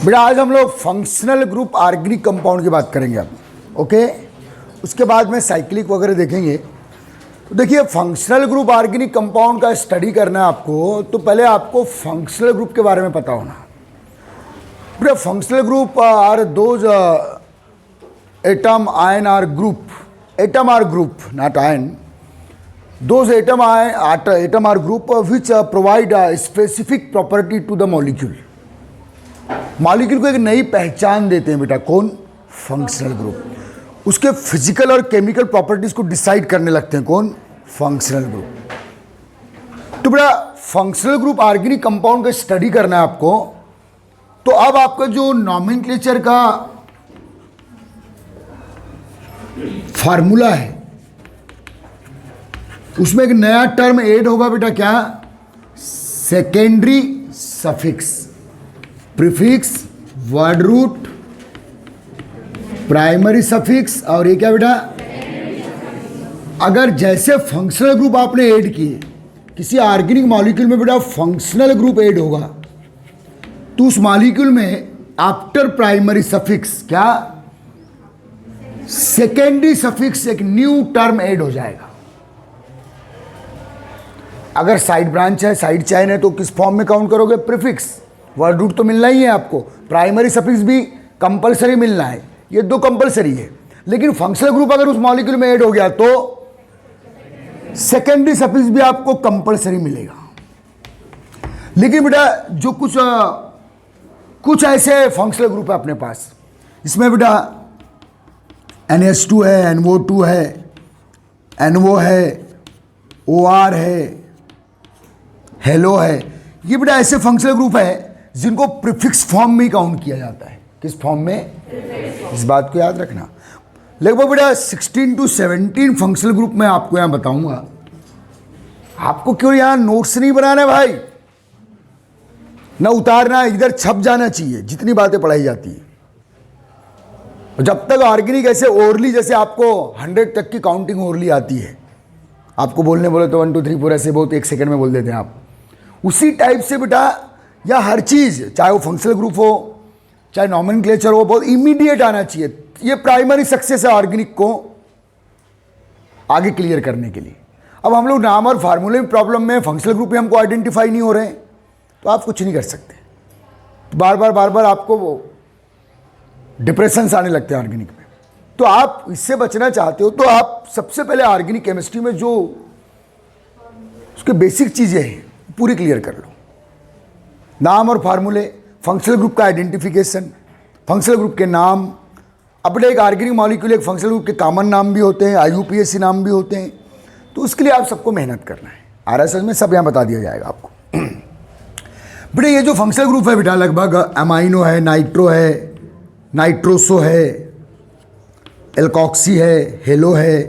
बेटा आज हम लोग फंक्शनल ग्रुप ऑर्गेनिक कंपाउंड की बात करेंगे अब। ओके, उसके बाद में साइक्लिक वगैरह देखेंगे। तो देखिए, फंक्शनल ग्रुप ऑर्गेनिक कंपाउंड का स्टडी करना है आपको, तो पहले आपको फंक्शनल ग्रुप के बारे में पता होना। बेटा functional group are those atom ion or group, atom or group not ion, those atom are group which provide a specific property to the molecule। Molecule को एक नई पहचान देते हैं बेटा, कौन? Functional group. उसके फिजिकल और केमिकल प्रॉपर्टीज को डिसाइड करने लगते हैं, कौन? Functional group. तो बेटा फंक्शनल ग्रुप ऑर्गेनिक कंपाउंड का स्टडी करना है आपको। तो अब आपका जो नॉमेनक्लेचर का फार्मूला है उसमें एक नया टर्म ऐड होगा बेटा, क्या? Secondary suffix, prefix, word root, primary suffix और ये क्या बेटा? अगर जैसे फंक्शनल ग्रुप आपने ऐड किए किसी ऑर्गेनिक मॉलिक्यूल में बेटा, फंक्शनल ग्रुप ऐड होगा तो उस मॉलिक्यूल में आफ्टर प्राइमरी सफिक्स क्या? सेकेंडरी सफिक्स एक न्यू टर्म ऐड हो जाएगा। अगर साइड ब्रांच है, साइड चैन है, तो किस फॉर्म में काउंट करोगे? प्रीफिक्स। वर्ड रूट तो मिलना ही है आपको, प्राइमरी सफिक्स भी कंपलसरी मिलना है, ये दो कंपलसरी है। लेकिन फंक्शनल ग्रुप अगर उस मॉलिक्यूल में ऐड हो गया तो सेकेंडरी सफिक्स भी आपको कंपलसरी मिलेगा। लेकिन बेटा जो कुछ ऐसे फंक्शनल ग्रुप है अपने पास, इसमें बेटा NH2 है, NO2 है, NO है, OR है, हेलो है, ये बेटा ऐसे फंक्शनल ग्रुप है जिनको प्रीफिक्स फॉर्म में ही काउंट किया जाता है। किस फॉर्म में? इस बात को याद रखना। लगभग बेटा 16 to 17 फंक्शनल ग्रुप मैं आपको यहां बताऊंगा। आपको क्यों यहां नोट्स नहीं बनाना भाई, ना उतारना, इधर छप जाना चाहिए जितनी बातें पढ़ाई जाती है। जब तक ऑर्गेनिक ऐसे ओरली, जैसे आपको 100 तक की काउंटिंग ओरली आती है, आपको बोलने बोले तो 1 2 3 4 ऐसे बहुत 1 सेकंड में बोल देते हैं आप, उसी टाइप से बेटा या हर चीज़, चाहे वो फंक्शनल ग्रुप हो चाहे नॉमेनक्लेचर हो, बहुत इमीडिएट आना चाहिए। ये प्राइमरी सक्सेस है ऑर्गेनिक को आगे क्लियर करने के लिए। अब हम लोग नाम और फार्मूले में प्रॉब्लम में, फंक्शनल ग्रुप में हमको आइडेंटिफाई नहीं हो रहे हैं, तो आप कुछ नहीं कर सकते। बार बार आपको वो डिप्रेशंस आने लगते हैं ऑर्गेनिक में। तो आप इससे बचना चाहते हो तो आप सबसे पहले ऑर्गेनिक केमिस्ट्री में जो उसके बेसिक चीज़ें हैं पूरी क्लियर कर लो। नाम और फार्मूले, फंक्शनल ग्रुप का आइडेंटिफिकेशन, फंक्शनल ग्रुप के नाम। अपने एक ऑर्गेनिक मॉलिक्यूल एक फंक्शनल ग्रुप के कॉमन नाम भी होते हैं, IUPAC नाम भी होते हैं। तो उसके लिए आप सबको मेहनत करना है। RSS में सब यहाँ बता दिया जाएगा आपको। बेटा ये जो फंक्शनल ग्रुप है बेटा, लगभग अमाइनो है, नाइट्रो है, नाइट्रोसो है, एल्कॉक्सी है, हेलो है।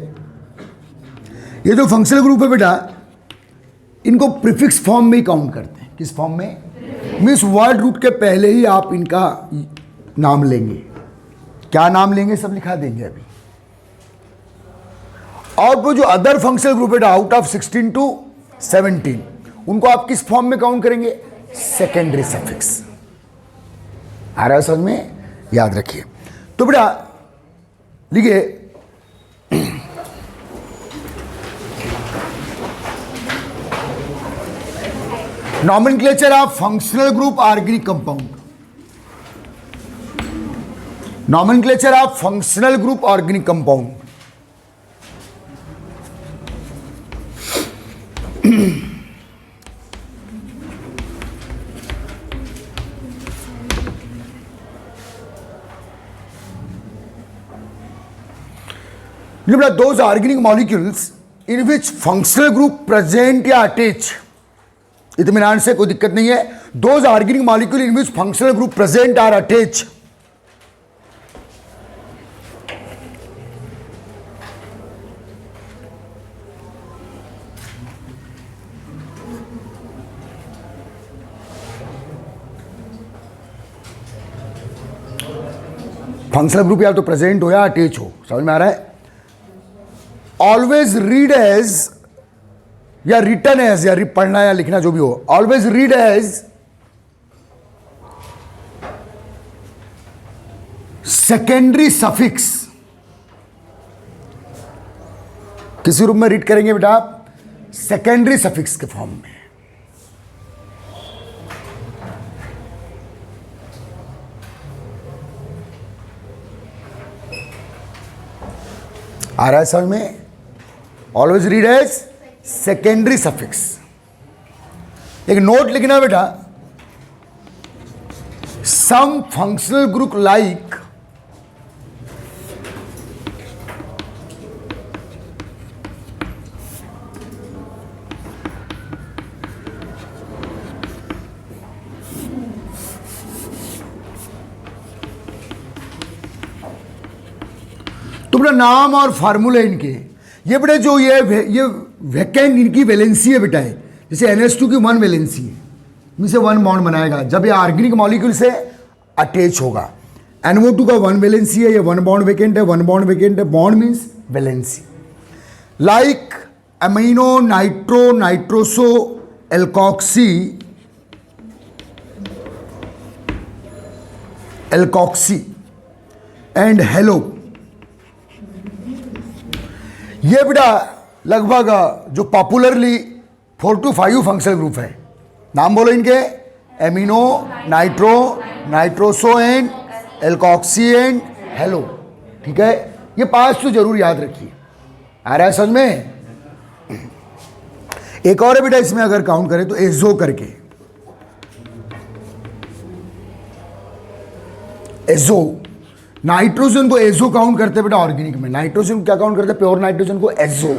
ये जो फंक्शनल ग्रुप है बेटा, इनको प्रीफिक्स फॉर्म में ही काउंट करते हैं। किस फॉर्म में? मीन्स वर्ड रूट के पहले ही आप इनका नाम लेंगे। क्या नाम लेंगे सब लिखा देंगे अभी। और वो जो अदर फंक्शनल ग्रुप है आउट ऑफ 16 to 17, उनको आप किस फॉर्म में काउंट करेंगे? Secondary suffix. आ रहा है समझ में? याद रखिए। तो बेटा लिखिए, nomenclature of functional group organic compound. Nomenclature of functional group organic compound. those organic molecules in which functional group present या attach, इत्मीनान से कोई दिक्कत नहीं है। Those organic molecule in which functional group present are attach. Functional group या तो present हो या अटैच हो, समझ में आ रहा है? ऑलवेज रीड एज या रिटर्न एज, या पढ़ना या लिखना जो भी हो, always read as secondary suffix किसी रूप में रीड करेंगे बेटा आप? सेकेंडरी सफिक्स के फॉर्म में। आ रहा है समझ में? Always read as secondary suffix. एक नोट लिखना बेटा, सम फंक्शनल ग्रुप लाइक तो बेटा नाम और फार्मूले इनके, ये बेटा जो ये वैकेंट इनकी वैलेंसी है बेटा है, जैसे NH2 की 1 वैलेंसी है, इनसे 1 बॉन्ड बनाएगा जब ये ऑर्गेनिक मॉलिक्यूल से अटैच होगा। NO2 का 1 वैलेंसी है, ये 1 बॉन्ड वैकेंट है, 1 बॉन्ड वैकेंट है, bond means valency. Like amino nitro nitroso alkoxy and hello, ये बेटा लगभग जो पॉपुलरली 4 to 5 फंक्शनल ग्रुप है। नाम बोलो इनके, amino nitro nitroso and alkoxy and hello. ठीक है, ये 5 तो जरूर याद रखिए। आ रहा है समझ में? एक और है बेटा इसमें अगर काउंट करें तो एजो करके, एजो नाइट्रोजन को एजो काउंट करते बेटा ऑर्गेनिक में। नाइट्रोजन को क्या काउंट करते? प्योर नाइट्रोजन को एजो।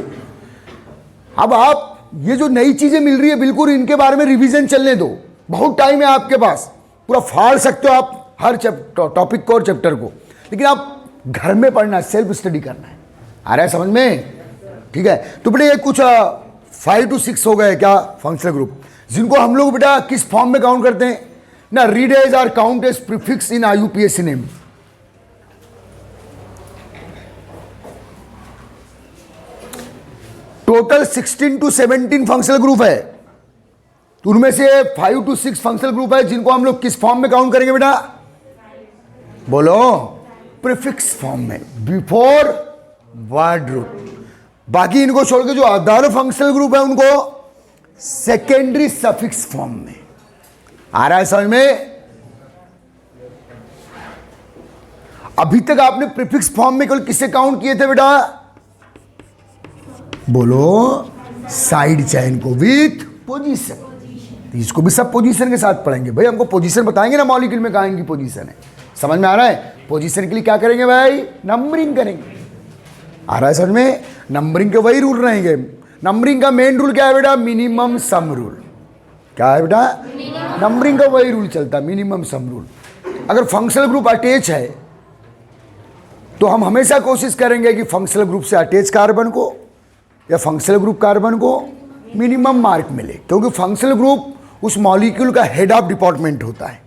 अब आप ये जो नई चीजें मिल रही है बिल्कुल इनके बारे में रिवीजन चलने दो, बहुत टाइम है आपके पास, पूरा फाड़ सकते हो आप हर टॉपिक को और चैप्टर को, लेकिन आप घर में पढ़ना है, सेल्फ स्टडी करना है। आ रहा है समझ में? ठीक है, तो बेटा ये कुछ 5 to 6 हो गए क्या फंक्शनल ग्रुप, जिनको हम लोग बेटा किस फॉर्म में काउंट करते हैं ना? रीड एज और count as prefix in IUPAC name. Total 16 to 17 functional group है, तो उनमें से 5 to 6 फंक्शनल ग्रुप है जिनको हम लोग किस फॉर्म में काउंट करेंगे बेटा? बोलो, प्रीफिक्स फॉर्म में, बिफोर वर्ड रूट। बाकी इनको छोड़ के जो अदर फंक्शनल ग्रुप है उनको सेकेंडरी सफिक्स फॉर्म में। आ रहा है समझ में? अभी तक आपने प्रीफिक्स फॉर्म में केवल किससे काउंट किए थे बेटा? बोलो, साइड चेन को विथ पोजीशन। इसको भी सब पोजीशन के साथ पढ़ेंगे भाई, हमको पोजीशन बताएंगे ना मॉलिक्यूल में कहाँ इनकी पोजीशन है। समझ में आ रहा है? पोजीशन के लिए क्या करेंगे भाई? नंबरिंग करेंगे। आ रहा है समझ में? नंबरिंग के वही रूल रहेंगे। नंबरिंग का मेन रूल क्या है बेटा? Minimum sum rule. क्या है बेटा? नंबरिंग का वही रूल चलता है, मिनिमम सम रूल। अगर फंक्शनल ग्रुप अटैच है तो हम हमेशा कोशिश करेंगे कि फंक्शनल ग्रुप से अटैच कार्बन को या फंक्शनल ग्रुप कार्बन को मिनिमम मार्क मिले, क्योंकि फंक्शनल ग्रुप उस मॉलिक्यूल का हेड ऑफ डिपार्टमेंट होता है।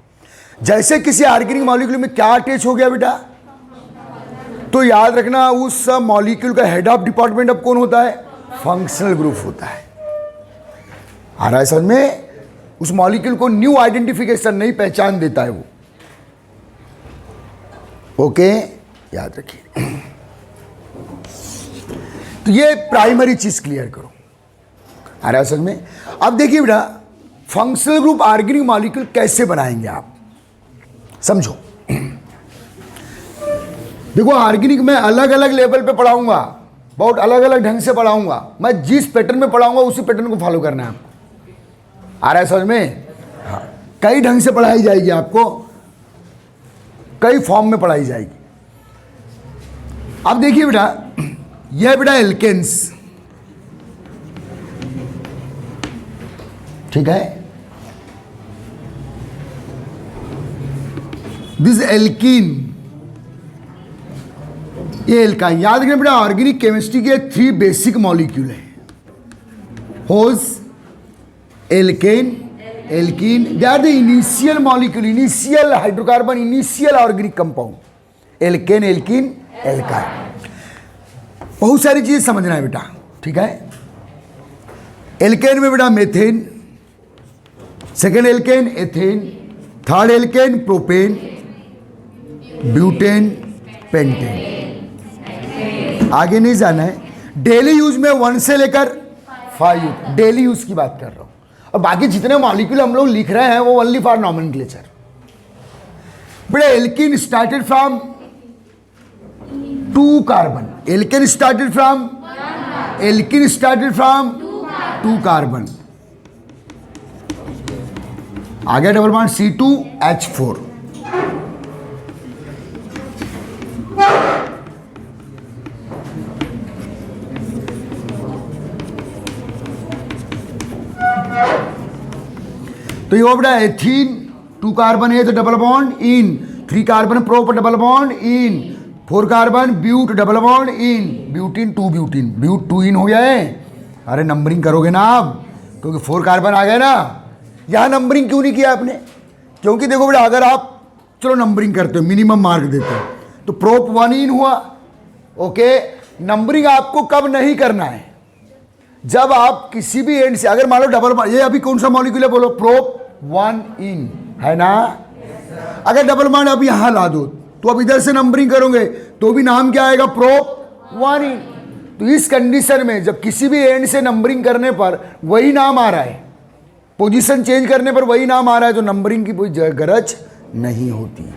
जैसे किसी ऑर्गेनिक मॉलिक्यूल में क्या अटैच हो गया बेटा, तो याद रखना उस मॉलिक्यूल का हेड ऑफ डिपार्टमेंट अब कौन होता है? फंक्शनल ग्रुप होता है। आ रहा है समझ में? उस मॉलिक्यूल को न्यू आइडेंटिफिकेशन, नई पहचान देता है वो। ओके, याद रखिए। तो ये प्राइमरी चीज क्लियर करो। आ रहा है समझ में? अब देखिए बेटा, फंक्शनल ग्रुप ऑर्गेनिक मॉलिक्यूल कैसे बनाएंगे आप, समझो। देखो, ऑर्गेनिक में अलग अलग लेवल पे पढ़ाऊंगा, बहुत अलग अलग ढंग से पढ़ाऊंगा। मैं जिस पैटर्न में पढ़ाऊंगा उसी पैटर्न को फॉलो करना है आपको। आ रहा है समझ में? हाँ, कई ढंग से पढ़ाई जाएगी आपको, कई फॉर्म में पढ़ाई जाएगी। अब देखिए बेटा, यह बेटा एल्केन्स, ठीक है? दिस एल्कीन, ये एल्काइन। याद रखना बेटा, ऑर्गेनिक केमिस्ट्री के 3 बेसिक मॉलिक्यूल है, होज, alkane, alkene. They are the initial molecule, initial hydrocarbon, initial organic compound. Alkane, alkene, alkyne. बहुत सारी चीजें समझना है बेटा, ठीक है? एल्केन में बेटा methane, second alkane ethane, third alkane propane, butane, pentane. आगे नहीं जाना है। डेली यूज में 1 से लेकर 5, डेली यूज की बात कर रहा हूं। और बाकी जितने मॉलिक्यूल हम लोग लिख रहे हैं वो ओनली फॉर नॉमेनक्लेचर। बेटा alkene started from 2 carbon, alkane started from alkene started from 2 carbon. आगे डबल बॉन्ड C2H4। तो ये हो बेटा एथीन 2 कार्बन है तो double bond ene, 3 carbon prop double bond ene, 4 carbon but double bond ene, butene 2 butene, but 2 ene हो गया है। अरे नंबरिंग करोगे ना आप, क्योंकि 4 कार्बन आ गए ना। यहाँ नंबरिंग क्यों नहीं किया आपने? क्योंकि देखो बेटा अगर आप चलो नंबरिंग करते हो, मिनिमम मार्क देते हो, तो प्रोप 1 इन हुआ। ओके, नंबरिंग आपको कब नहीं करना है? जब आप किसी भी एंड से, अगर मान लो डबल, ये अभी कौन सा मॉलिक्यूल है बोलो? प्रोप 1 इन है ना। अगर डबल बॉन्ड अब यहां ला दो तो अब इधर से नंबरिंग करोगे तो भी नाम क्या आएगा? प्रोप 1 इन। तो इस कंडीशन में जब किसी भी एंड से नंबरिंग करने पर वही नाम आ रहा है, पोजीशन चेंज करने पर वही नाम आ रहा है, तो नंबरिंग की कोई गरज नहीं होती।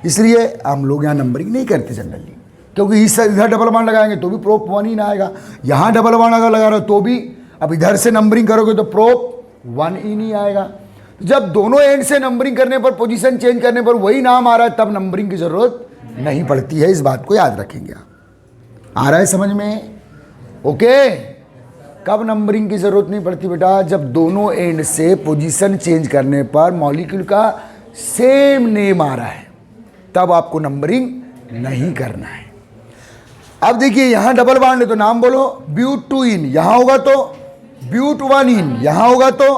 इसलिए हम लोग यहाँ नंबरिंग नहीं करते जनरली, क्योंकि इधर डबल बॉन्ड लगाएंगे तो भी प्रोप 1 इन आएगा, यहाँ डबल बॉन्ड अगर लगा रहे हो तो भी, अब इधर से नंबरिंग करोगे तो प्रोप 1 इन ही आएगा। जब दोनों एंड से नंबरिंग करने पर, पोजीशन चेंज करने पर वही नाम आ रहा है, तब नंबरिंग की जरूरत नहीं पड़ती है। इस बात को याद रखेंगे आप। आ रहा है समझ में? ओके, कब नंबरिंग की जरूरत नहीं पड़ती बेटा? जब दोनों एंड से पोजीशन चेंज करने पर मॉलिक्यूल का सेम नेम आ रहा है, तब आपको नंबरिंग नहीं करना है। अब देखिए यहां डबल बॉन्ड है तो नाम बोलो ब्यूट 2 इन, यहां होगा तो ब्यूट 1 इन, यहां होगा तो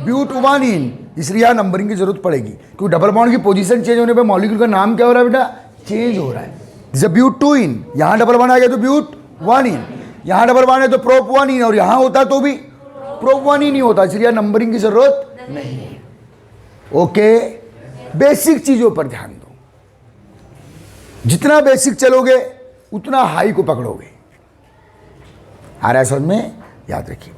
ब्यूट 1 इन, इसलिए यहां नंबरिंग की जरूरत पड़ेगी, क्योंकि डबल बॉन्ड की पोजीशन चेंज होने पर मॉलिक्यूल का नाम क्या हो रहा है बेटा? चेंज हो रहा है। जैसे ब्यूट 2 इन, यहां डबल बॉन्ड आ गया तो ब्यूट 1 इन, यहां डबल बॉन्ड है तो प्रोप 1 इन, और यहां होता तो भी प्रोप 1 इन ही होता, इसलिए नंबरिंग की जरूरत नहीं है। ओके, बेसिक चीजों पर ध्यान दो। जितना बेसिक चलोगे उतना हाई को पकड़ोगे। आ रहा है समझ में? याद रखिए।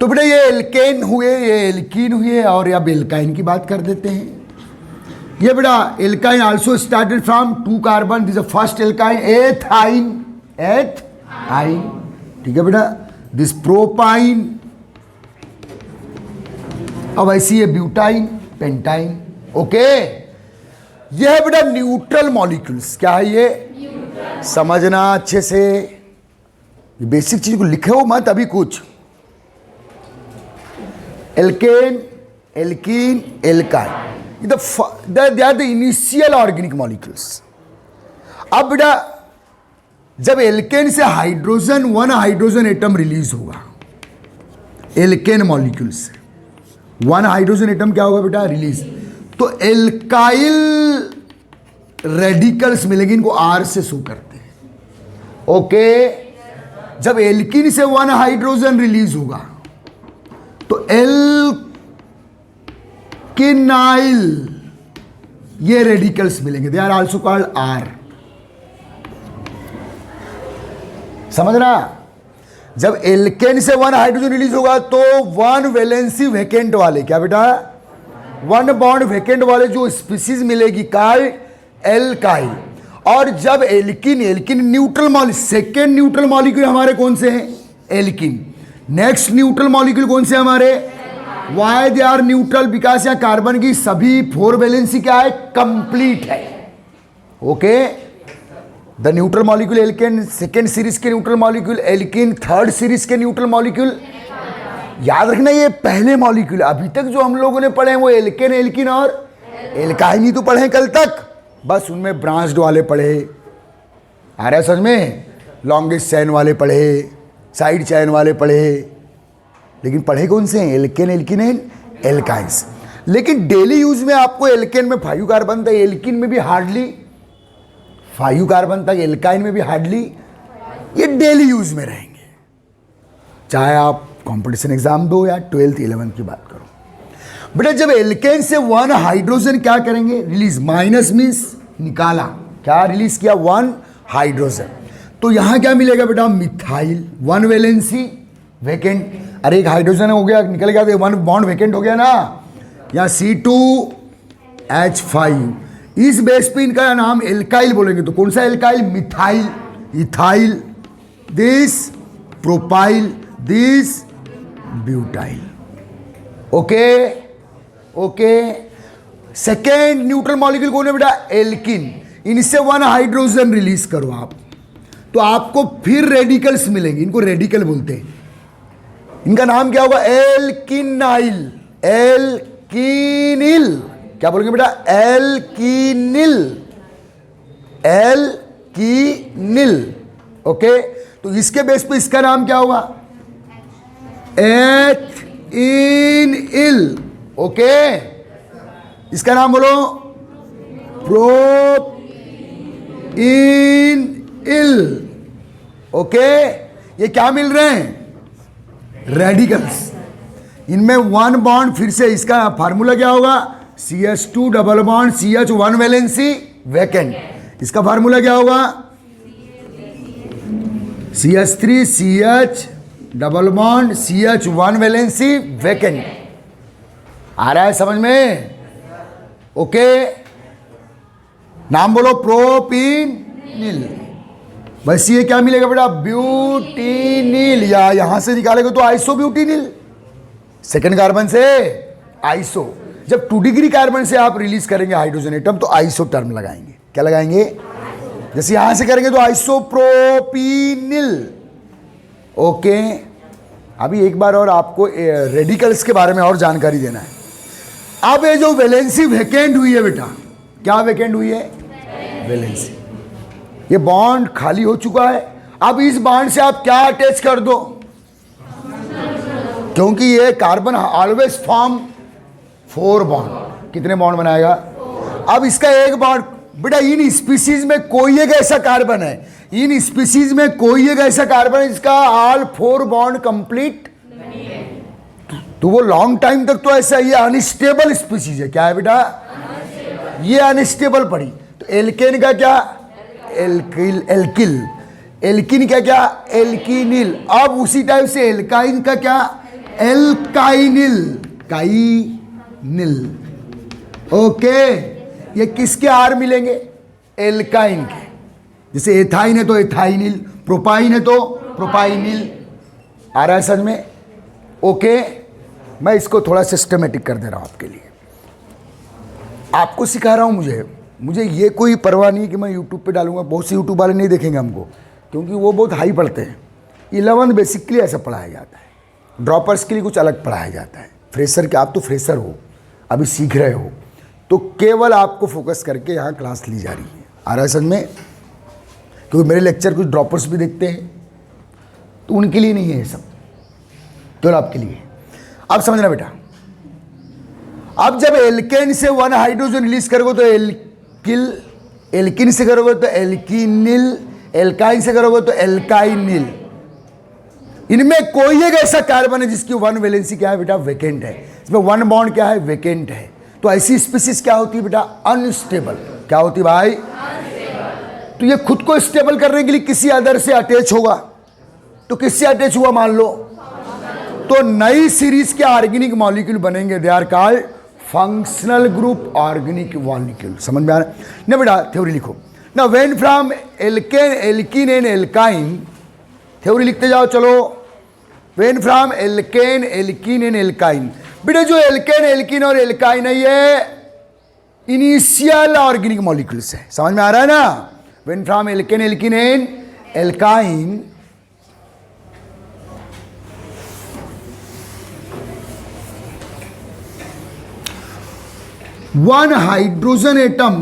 तो बेटा ये एल्केन हुए, ये एल्कीन हुए, और अब एल्काइन की बात कर देते हैं। ये बेटा alkyne also started from 2 carbon, this first alkyne, ethyne, ethyne, ठीक है बेटा। दिस प्रोपाइन, अब ऐसी है ब्यूटाइन, पेंटाइन। ओके, यह है बेटा न्यूट्रल मॉलिक्यूल्स। क्या है ये? समझना अच्छे से, बेसिक चीज को लिखे हो मत अभी कुछ। Alkane, alkene, alkyne, they are the initial organic molecules. अब बेटा जब एल्केन से हाइड्रोजन 1 हाइड्रोजन एटम रिलीज होगा, एल्केन मॉलिक्यूल से 1 हाइड्रोजन एटम क्या होगा बेटा? रिलीज, तो एल्काइल रेडिकल्स मिलेंगे, इनको आर से शो करते हैं। ओके, जब एल्कीन से 1 हाइड्रोजन रिलीज होगा तो एल्किनाइल ये रेडिकल्स मिलेंगे, they are also called R. समझना? जब एल्केन से 1 हाइड्रोजन रिलीज होगा तो 1 वैलेंसी वेकेंट वाले, क्या बेटा? 1 बॉन्ड वेकेंट वाले जो स्पीसीज मिलेगी कार्ड एल्काइल। और जब alkene, alkene neutral molecule, second neutral molecule हमारे कौन से हैं? एल्किन। नेक्स्ट न्यूट्रल मॉलिक्यूल कौन से हमारे? Why they are neutral? Because यहाँ कार्बन की सभी 4 वैलेंसी क्या है? कंप्लीट है। Okay, the neutral molecule alkane, second series के neutral molecule alkene, third series के न्यूट्रल मॉलिक्यूल। याद रखना ये पहले मॉलिक्यूल, अभी तक जो हम लोगों ने पढ़े हैं वो एल्केन, एल्किन और एल्काइन ही तो पढ़े हैं कल तक, बस उनमें ब्रांच्ड वाले पढ़े। आ रहा है समझ में? लॉन्गेस्ट चैन वाले पढ़े, साइड चैन वाले पढ़े, लेकिन पढ़े कौन से हैं? Alkane, alkene and alkynes. लेकिन डेली यूज में आपको एल्केन में 5 कार्बन था, एल्किन में भी हार्डली 5 कार्बन तक, एल्काइन में भी हार्डली, ये डेली यूज में रहेंगे, चाहे आप कंपटीशन एग्जाम दो या 12th 11th की बात करो। बेटा जब एल्केन से 1 हाइड्रोजन क्या करेंगे? रिलीज, माइनस मीन्स निकाला, क्या रिलीज किया? 1 हाइड्रोजन। तो यहां क्या मिलेगा बेटा, मिथाइल, 1 वैलेंसी वैकेंट। अरे एक हाइड्रोजन हो गया, निकल गया, तो 1 बॉन्ड वैकेंट हो गया ना। यहाँ C2H5, इस बेस पे इनका नाम एल्काइल बोलेंगे, तो कौन सा alkyl, methyl, ethyl, this propyl, this butyl. Okay okay. Second neutral molecule कौन है बेटा, एल्किन। इनसे 1 हाइड्रोजन रिलीज करो आप, तो आपको फिर रेडिकल्स मिलेंगे, इनको रेडिकल बोलते हैं। इनका नाम क्या होगा, एल्किनाइल, एल्किनिल। क्या बोलेंगे बेटा, एल्किनिल, एल्किनिल। ओके, तो इसके बेस पे इसका नाम क्या होगा, एथिनिल। ओके, इसका नाम बोलो, प्रोपिनिल। ओके, ये क्या मिल रहे हैं, रेडिकल्स। इनमें 1 बॉन्ड, फिर से इसका फार्मूला क्या होगा, CH2 double bond CH 1 valency vacant. इसका फार्मूला क्या होगा, CH3 CH double bond CH 1 valency vacant. आ रहा है समझ में? ओके, नाम बोलो, प्रोपिनिल। बस ये क्या मिलेगा बेटा, ब्यूटिनिल, या यहां से निकालेगा तो आइसोब्यूटिनिल, सेकेंड कार्बन से आइसो। जब 2 डिग्री कार्बन से आप रिलीज करेंगे हाइड्रोजन एटम, तो आइसो टर्म लगाएंगे। क्या लगाएंगे, जैसे यहां से करेंगे तो आइसोप्रोपिनिल। ओके, अभी एक बार और आपको रेडिकल्स के बारे में और जानकारी देना है। अब ये जो वैलेंसी वैकेंट हुई है बेटा, क्या वैकेंट हुई है, वैलेंसी, ये बॉन्ड खाली हो चुका है। अब इस बॉन्ड से आप क्या अटैच कर दो, क्योंकि ये कार्बन ऑलवेज फॉर्म 4 बॉन्ड। कितने बॉन्ड बनाएगा, अब इसका एक बॉन्ड बेटा, इन स्पीसीज में कोई एक ऐसा कार्बन है, इन स्पीसीज में कोई एक ऐसा कार्बन है जिसका ऑल 4 बॉन्ड कंप्लीट, तो वो लॉन्ग टाइम तक तो ऐसा, ये अनस्टेबल स्पीसीज है। क्या है बेटा, ये अनस्टेबल पड़ी। तो एल्केन का क्या, एल्किल, एल्किल, एल्किन का क्या, एल्किनिल। अब उसी टाइप से एल्काइन का क्या, एल्काइनिल, काइनिल। ओके, ये किसके आर मिलेंगे, एल्काइन के। जैसे एथाइन है तो एथाइनिल, प्रोपाइन है तो प्रोपाइनिल। आ रहा है समझ में? ओके, मैं इसको थोड़ा सिस्टमेटिक कर दे रहा हूं आपके लिए, आपको सिखा रहा हूं। मुझे ये कोई परवाह नहीं है कि मैं यूट्यूब पे डालूंगा, बहुत से यूट्यूब वाले नहीं देखेंगे हमको, क्योंकि वो बहुत हाई पढ़ते हैं। 11 बेसिकली ऐसा पढ़ाया जाता है, ड्रॉपर्स के लिए कुछ अलग पढ़ाया जाता है। फ्रेशर के, आप तो फ्रेशर हो, अभी सीख रहे हो, तो केवल आपको फोकस करके यहाँ क्लास ली जा रही है। आ रहा है समझ में? क्योंकि मेरे लेक्चर कुछ ड्रॉपर्स भी देखते हैं, तो उनके लिए नहीं है ये सब, केवल आपके लिए। अब समझना बेटा, अब जब एल्केन से 1 हाइड्रोजन रिलीज करोगे तो एल्किल, एल्किन से करोगे तो एल्किनिल, एल्काइन से करोगे तो एल्काइनिल। इनमें कोई एक ऐसा कार्बन है जिसकी 1 वैलेंसी क्या है बेटा, वैकेंट है, इसमें 1 बॉन्ड क्या है, वैकेंट है। तो ऐसी स्पीसीज क्या होती है बेटा, अनस्टेबल। क्या होती है भाई, अनस्टेबल। तो ये खुद को स्टेबल करने के लिए किसी अदर से अटैच होगा, तो किससे अटैच हुआ मान लो, तो नई सीरीज के ऑर्गेनिक मॉलिक्यूल बनेंगे, they are called functional group organic molecule. समझ में आ रहा है ना बेटा? थ्योरी लिखो ना, when from alkane, alkene and alkyne, theory लिखते जाओ चलो। When from alkane, alkene and alkyne, बेटा जो एल्केन, एल्किन और एल्काइन है ये इनिशियल ऑर्गेनिक मॉलिक्यूल्स है। समझ में आ रहा है ना? When from alkane, alkene and alkyne, one hydrogen atom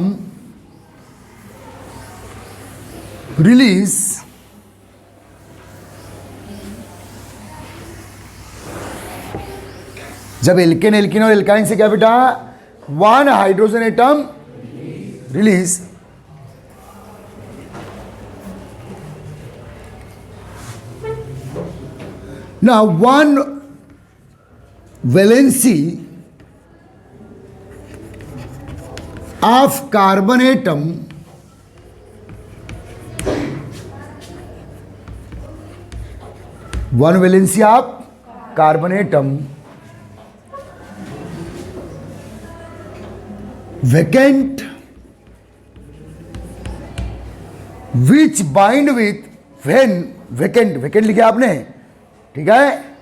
release जब एल्केन, एल्किन और एल्काइन से क्या बेटा, 1 hydrogen atom release, now 1 valency of carbon atom one valency of carbon atom, vacant which bind with when, vacant, vacant लिखा आपने, ठीक है।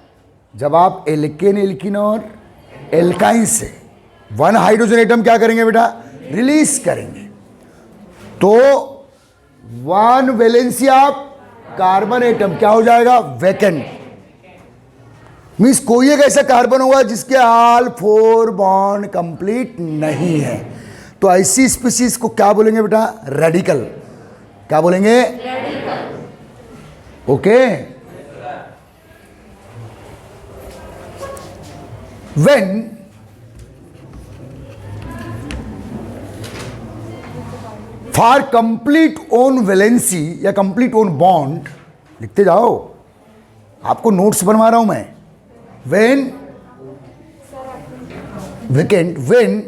जब आप एल्केन, एल्किन और एल्काइन से वन हाइड्रोजन एटम क्या करेंगे बेटा, रिलीज करेंगे, तो one valency of carbon atom क्या हो जाएगा, वैकेंट। मीन्स कोई एक ऐसा कार्बन होगा जिसके ऑल 4 बॉन्ड कंप्लीट नहीं है, तो ऐसी स्पीशीज को क्या बोलेंगे बेटा, रेडिकल। क्या बोलेंगे, okay. When for complete own valency या कंप्लीट ओन बॉन्ड, लिखते जाओ, आपको नोट्स बनवा रहा हूं मैं। When vacant, when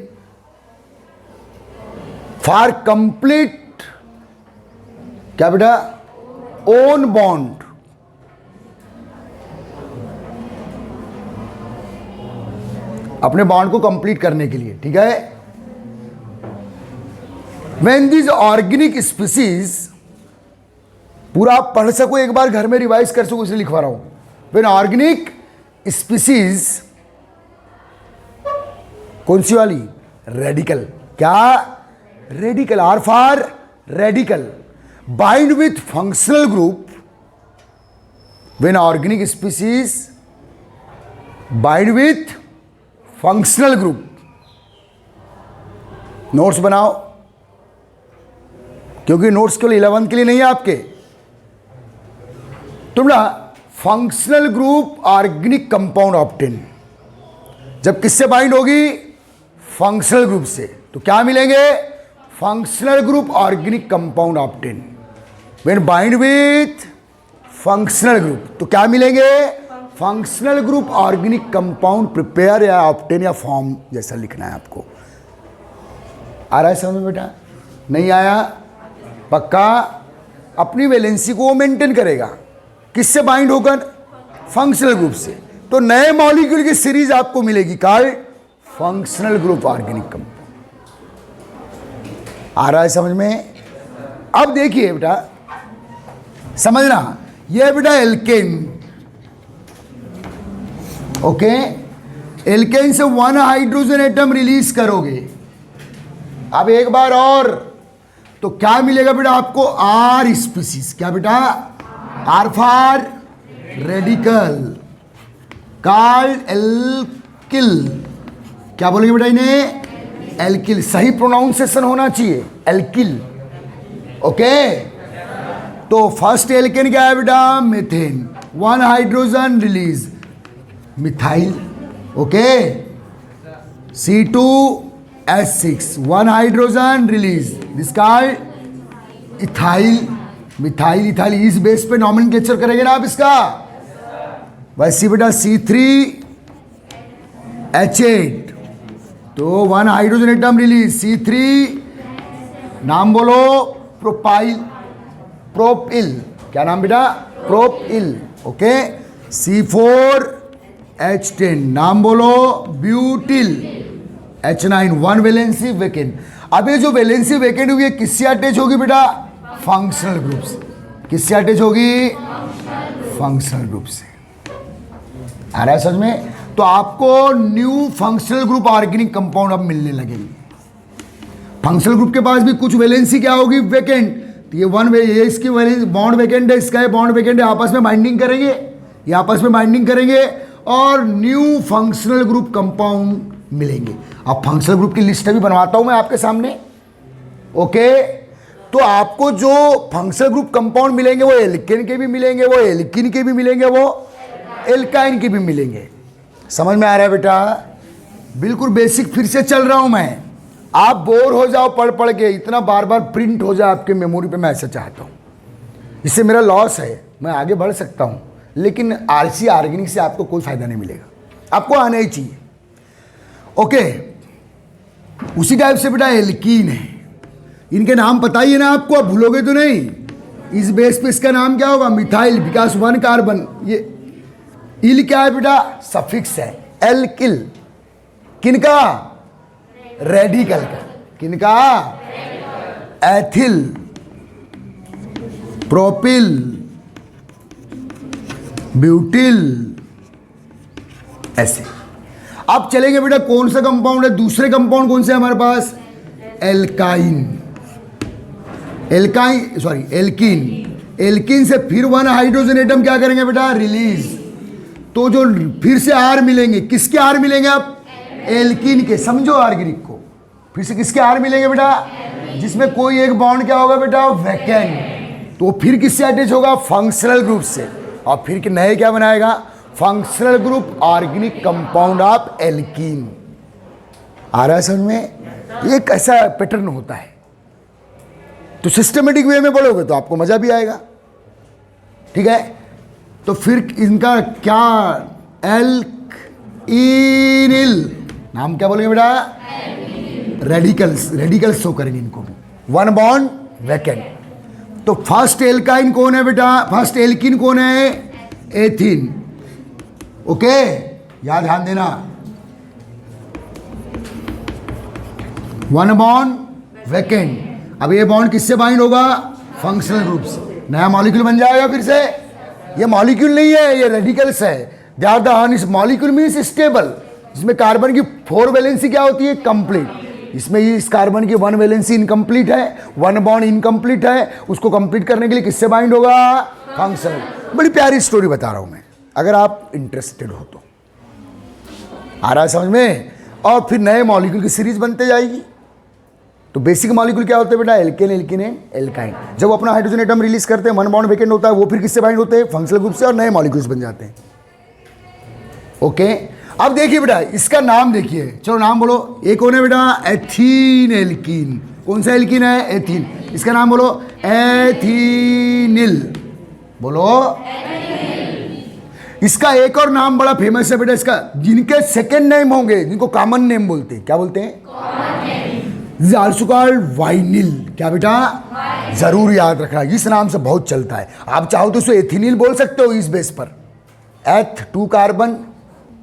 for complete क्या बेटा, ओन बॉन्ड, अपने बॉन्ड को कंप्लीट करने के लिए, ठीक है। When these ऑर्गेनिक स्पीसीज, पूरा आप पढ़ सको, एक बार घर में रिवाइज कर सको, इसलिए लिखवा रहा हूं। When ऑर्गेनिक स्पीसीज, कौन सी वाली, रेडिकल, क्या, radical, R for radical, bind with functional group, when organic species bind with functional group, notes बनाओ, क्योंकि नोट्स केवल 11 के लिए नहीं है आपके। तुम ना functional group organic compound obtain, जब किससे बाइंड होगी, फंक्शनल ग्रुप से, तो क्या मिलेंगे, functional group organic compound obtain. When bind with functional group, तो क्या मिलेंगे, functional group organic compound prepare या ऑब्टेन या फॉर्म, जैसा लिखना है आपको। आ रहा है समझ में बेटा, नहीं आया, पक्का। अपनी वैलेंसी को वो मेंटेन करेगा, किससे बाइंड होकर, फंक्शनल ग्रुप से, तो नए मॉलिक्यूल की सीरीज आपको मिलेगी, called functional group organic compound. आ रहा है समझ में। अब देखिए बेटा, समझना, ये बेटा एल्केन, ओके, एल्केन से 1 हाइड्रोजन एटम रिलीज करोगे। अब एक बार और, तो क्या मिलेगा बेटा आपको, आर स्पीसीज, क्या बेटा, R for radical, called alkyl, क्या बोलेंगे बेटा इन्हें, एल्किल, सही प्रोनाउंसिएशन होना चाहिए, एल्किल, ओके। तो फर्स्ट एल्केन क्या है बेटा, methane, 1 hydrogen release, methyl, okay, C2H6, 1 hydrogen release, this called ethyl, methyl, ethyl, इस बेस पे नॉमेनक्लेचर करेंगे ना आप इसका, वैसे बेटा C3H8, तो 1 हाइड्रोजन एटम रिलीज, C3, नाम बोलो, प्रोपाइल, प्रोपिल, क्या नाम बेटा, प्रोपिल, ओके, C4H10, नाम बोलो, ब्यूटिल, H9, 1 वैलेंसी वैकेंट। अब ये जो वैलेंसी वैकेंट हुई है किससे अटैच होगी बेटा, फंक्शनल ग्रुप से, किससे अटैच होगी, फंक्शनल ग्रुप से। आ रहा है समझ में। तो आपको new functional group organic compound अब मिलने लगेंगे। फंक्शनल ग्रुप के पास भी कुछ वैलेंसी क्या होगी, वैकेंट, तो ये ये इसकी वैलेंसी बॉन्ड वैकेंट है, इसका बॉन्ड वैकेंट है, आपस में बाइंडिंग करेंगे, ये आपस में बाइंडिंग करेंगे और न्यू फंक्शनल ग्रुप कंपाउंड मिलेंगे। अब फंक्शनल ग्रुप की लिस्ट भी बनवाता हूं मैं आपके सामने, ओके। तो आपको जो फंक्शनल ग्रुप कंपाउंड मिलेंगे वो एल्केन के भी मिलेंगे, वो एल्किन के भी मिलेंगे, वो एल्काइन के भी मिलेंगे। समझ में आ रहा है बेटा, बिल्कुल बेसिक फिर से चल रहा हूं मैं, आप बोर हो जाओ पढ़ पढ़ के, इतना बार बार प्रिंट हो जाए आपके मेमोरी पे, मैं ऐसा चाहता हूं। इससे मेरा लॉस है, मैं आगे बढ़ सकता हूं लेकिन आरसी ऑर्गेनिक से आपको कोई फायदा नहीं मिलेगा, आपको आना ही चाहिए, ओके। उसी टाइप से बेटा एल्कीन है, इनके नाम पता ही है ना आपको, आप भूलोगे तो नहीं। इस बेस पे इसका नाम क्या होगा, मिथाइल, बिकॉज 1 कार्बन, ये इल क्या है बेटा? सफिक्स है। एल्किल किनका? रेडिकल का। किनका? एथिल, प्रोपिल, ब्यूटिल, ऐसे। अब चलेंगे बेटा कौन सा कंपाउंड है, दूसरे कंपाउंड कौन से है हमारे पास? Alkyne, alkyne sorry alkene. Alkene से फिर 1 हाइड्रोजन एटम क्या करेंगे बेटा? रिलीज। तो जो फिर से आर मिलेंगे, किसके आर मिलेंगे आप? एल्कीन के। समझो ऑर्गेनिक को। फिर से किसके आर मिलेंगे बेटा? जिसमें कोई एक बॉन्ड क्या होगा बेटा? वैकेंट। तो फिर किससे अटैच होगा? फंक्शनल ग्रुप से। और फिर नए क्या बनाएगा? Functional group organic compound of alkene. आ रहा है समझ में? ये कैसा पैटर्न होता है। तो सिस्टमेटिक वे में पढ़ोगे तो आपको मजा भी आएगा। ठीक है, तो फिर इनका क्या? एल्किनिल। नाम क्या बोलेंगे बेटा? रेडिकल्स। रेडिकल्स शो करेंगे इनको भी। 1 बॉन्ड वैकेंट। तो फर्स्ट एल्काइन कौन है बेटा? फर्स्ट एल्किन कौन है? एथीन। ओके, याद ध्यान देना। 1 बॉन्ड वैकेंट। अब ये बॉन्ड किससे बाइंड होगा? फंक्शनल ग्रुप से। नया मॉलिक्यूल बन जाएगा फिर से। ये मॉलिक्यूल नहीं है, ये रेडिकल्स है। They are the ones molecule means stable. इसमें कार्बन की 4 वैलेंसी क्या होती है? कंप्लीट। इसमें इस कार्बन की 1 वैलेंसी इनकम्प्लीट है, 1 बॉन्ड इनकम्प्लीट है। उसको कंप्लीट करने के लिए किससे बाइंड होगा? फंक्शनल। बड़ी प्यारी स्टोरी बता रहा हूं मैं, अगर आप इंटरेस्टेड हो तो। आ रहा है समझ में? और फिर नए मॉलिक्यूल की सीरीज बनते जाएगी। तो बेसिक मॉलिक्यूल क्या होते हैं बेटा? Alkane, alkene and alkyne. जब अपना हाइड्रोजन एटम रिलीज करते हैं, 1 बॉन्ड वैकेंट होता है, वो फिर किससे बाइंड होते हैं? फंक्शनल ग्रुप से, और नए मॉलिक्यूल्स बन जाते हैं। ओके, अब देखिए बेटा इसका नाम देखिए। चलो नाम बोलो। एक कौन है बेटा? Ethene alkene. कौन सा एल्कीन है? एथीन। इसका नाम बोलो। एथीनिल। बोलो। इसका एक और नाम बड़ा फेमस है बेटा इसका, जिनके सेकेंड नेम होंगे, जिनको कॉमन नेम बोलते हैं। क्या बोलते हैं? Also called vinyl. क्या बेटा? जरूर याद रखना, इस नाम से बहुत चलता है। आप चाहो तो इसे एथिनिल बोल सकते हो इस बेस पर। एथ 2 कार्बन,